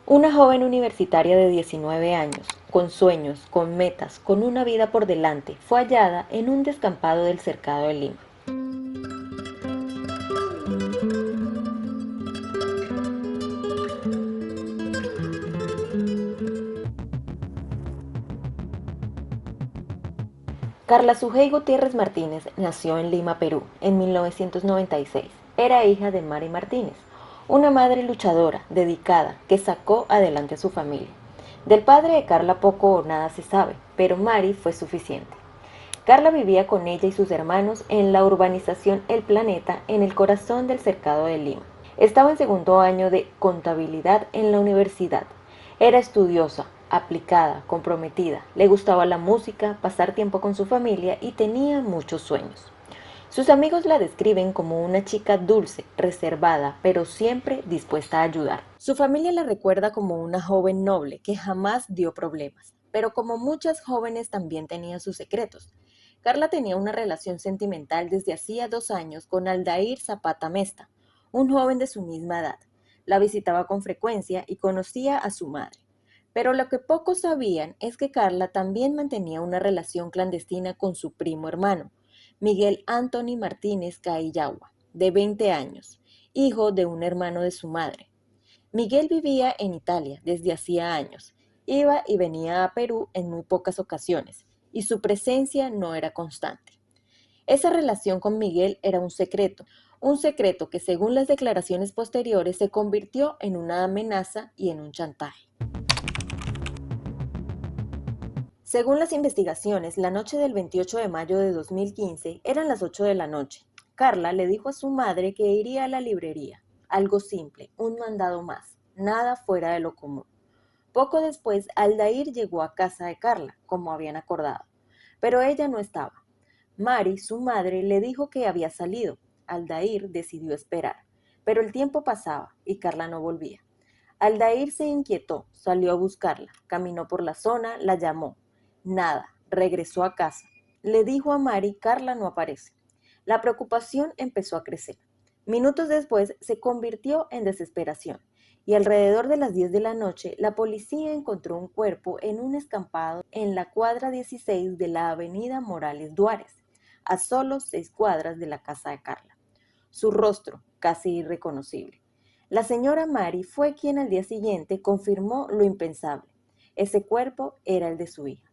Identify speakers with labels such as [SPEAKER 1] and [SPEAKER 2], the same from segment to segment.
[SPEAKER 1] Una joven universitaria de 19 años, con sueños, con metas, con una vida por delante, fue hallada en un descampado del Cercado de Lima. Carla Sujei Gutiérrez Martínez nació en Lima, Perú, en 1996. Era hija de Mari Martínez, una madre luchadora, dedicada, que sacó adelante a su familia. Del padre de Carla poco o nada se sabe, pero Mari fue suficiente. Carla vivía con ella y sus hermanos en la urbanización El Planeta, en el corazón del Cercado de Lima. Estaba en segundo año de contabilidad en la universidad. Era estudiosa, aplicada, comprometida. Le gustaba la música, pasar tiempo con su familia y tenía muchos sueños. Sus amigos la describen como una chica dulce, reservada, pero siempre dispuesta a ayudar. Su familia la recuerda como una joven noble que jamás dio problemas, pero como muchas jóvenes también tenía sus secretos. Carla tenía una relación sentimental desde hacía 2 años con Aldair Zapata Mesta, un joven de su misma edad. La visitaba con frecuencia y conocía a su madre. Pero lo que pocos sabían es que Carla también mantenía una relación clandestina con su primo hermano, Miguel Anthony Martínez Caillagua, de 20 años, hijo de un hermano de su madre. Miguel vivía en Italia desde hacía años. Iba y venía a Perú en muy pocas ocasiones, y su presencia no era constante. Esa relación con Miguel era un secreto que según las declaraciones posteriores se convirtió en una amenaza y en un chantaje. Según las investigaciones, la noche del 28 de mayo de 2015 eran las 8 de la noche. Carla le dijo a su madre que iría a la librería. Algo simple, un mandado más, nada fuera de lo común. Poco después, Aldair llegó a casa de Carla, como habían acordado, pero ella no estaba. Mari, su madre, le dijo que había salido. Aldair decidió esperar, pero el tiempo pasaba y Carla no volvía. Aldair se inquietó, salió a buscarla, caminó por la zona, la llamó. Nada, regresó a casa. Le dijo a Mari, Carla no aparece. La preocupación empezó a crecer. Minutos después se convirtió en desesperación y alrededor de las 10 de la noche la policía encontró un cuerpo en un escampado en la cuadra 16 de la avenida Morales Duárez, a solo 6 cuadras de la casa de Carla. Su rostro, casi irreconocible. La señora Mari fue quien al día siguiente confirmó lo impensable. Ese cuerpo era el de su hija.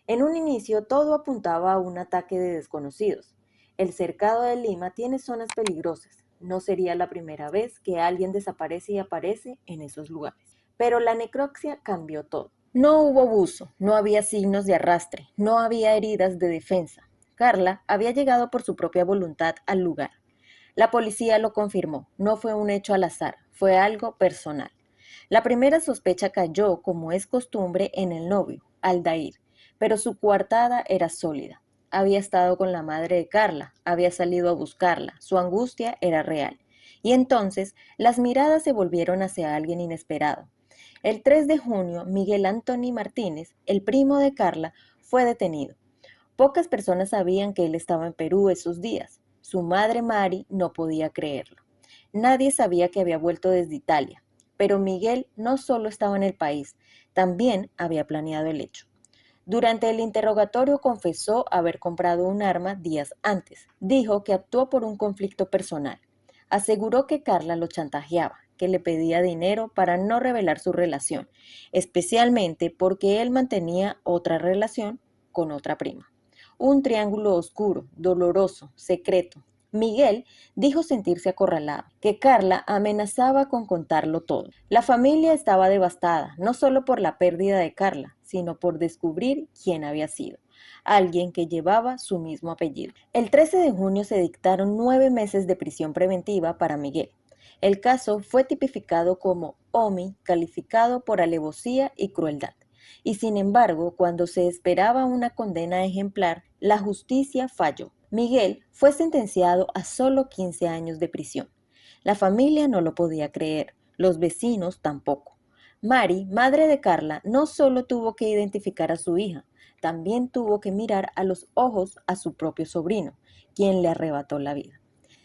[SPEAKER 1] En un inicio todo apuntaba a un ataque de desconocidos. El Cercado de Lima tiene zonas peligrosas. No sería la primera vez que alguien desaparece y aparece en esos lugares. Pero la necropsia cambió todo. No hubo buzo, no había signos de arrastre, no había heridas de defensa. Carla había llegado por su propia voluntad al lugar. La policía lo confirmó, no fue un hecho al azar, fue algo personal. La primera sospecha cayó, como es costumbre, en el novio, Aldair, pero su coartada era sólida. Había estado con la madre de Carla, había salido a buscarla, su angustia era real. Y entonces las miradas se volvieron hacia alguien inesperado. El 3 de junio, Miguel Anthony Martínez, el primo de Carla, fue detenido. Pocas personas sabían que él estaba en Perú esos días. Su madre Mari no podía creerlo. Nadie sabía que había vuelto desde Italia, pero Miguel no solo estaba en el país, también había planeado el hecho. Durante el interrogatorio confesó haber comprado un arma días antes. Dijo que actuó por un conflicto personal. Aseguró que Carla lo chantajeaba, que le pedía dinero para no revelar su relación, especialmente porque él mantenía otra relación con otra prima. Un triángulo oscuro, doloroso, secreto. Miguel dijo sentirse acorralado, que Carla amenazaba con contarlo todo. La familia estaba devastada, no solo por la pérdida de Carla, sino por descubrir quién había sido, alguien que llevaba su mismo apellido. El 13 de junio se dictaron 9 meses de prisión preventiva para Miguel. El caso fue tipificado como OMI, calificado por alevosía y crueldad. Y sin embargo, cuando se esperaba una condena ejemplar, la justicia falló. Miguel fue sentenciado a solo 15 años de prisión. La familia no lo podía creer, los vecinos tampoco. Mari, madre de Carla, no solo tuvo que identificar a su hija, también tuvo que mirar a los ojos a su propio sobrino, quien le arrebató la vida.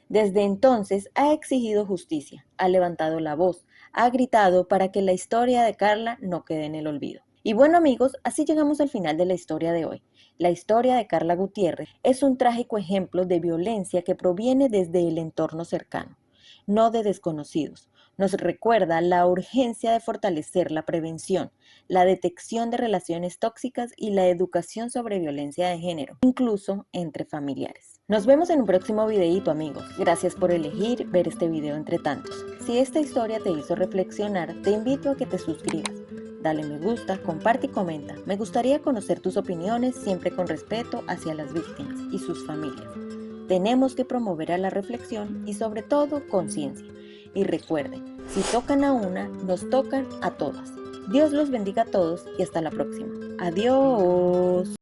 [SPEAKER 1] Desde entonces ha exigido justicia, ha levantado la voz, ha gritado para que la historia de Carla no quede en el olvido. Y bueno amigos, así llegamos al final de la historia de hoy. La historia de Carla Gutiérrez es un trágico ejemplo de violencia que proviene desde el entorno cercano, no de desconocidos. Nos recuerda la urgencia de fortalecer la prevención, la detección de relaciones tóxicas y la educación sobre violencia de género, incluso entre familiares. Nos vemos en un próximo videito amigos. Gracias por elegir ver este video entre tantos. Si esta historia te hizo reflexionar, te invito a que te suscribas. Dale me gusta, comparte y comenta. Me gustaría conocer tus opiniones siempre con respeto hacia las víctimas y sus familias. Tenemos que promover a la reflexión y sobre todo conciencia. Y recuerden, si tocan a una, nos tocan a todas. Dios los bendiga a todos y hasta la próxima. Adiós.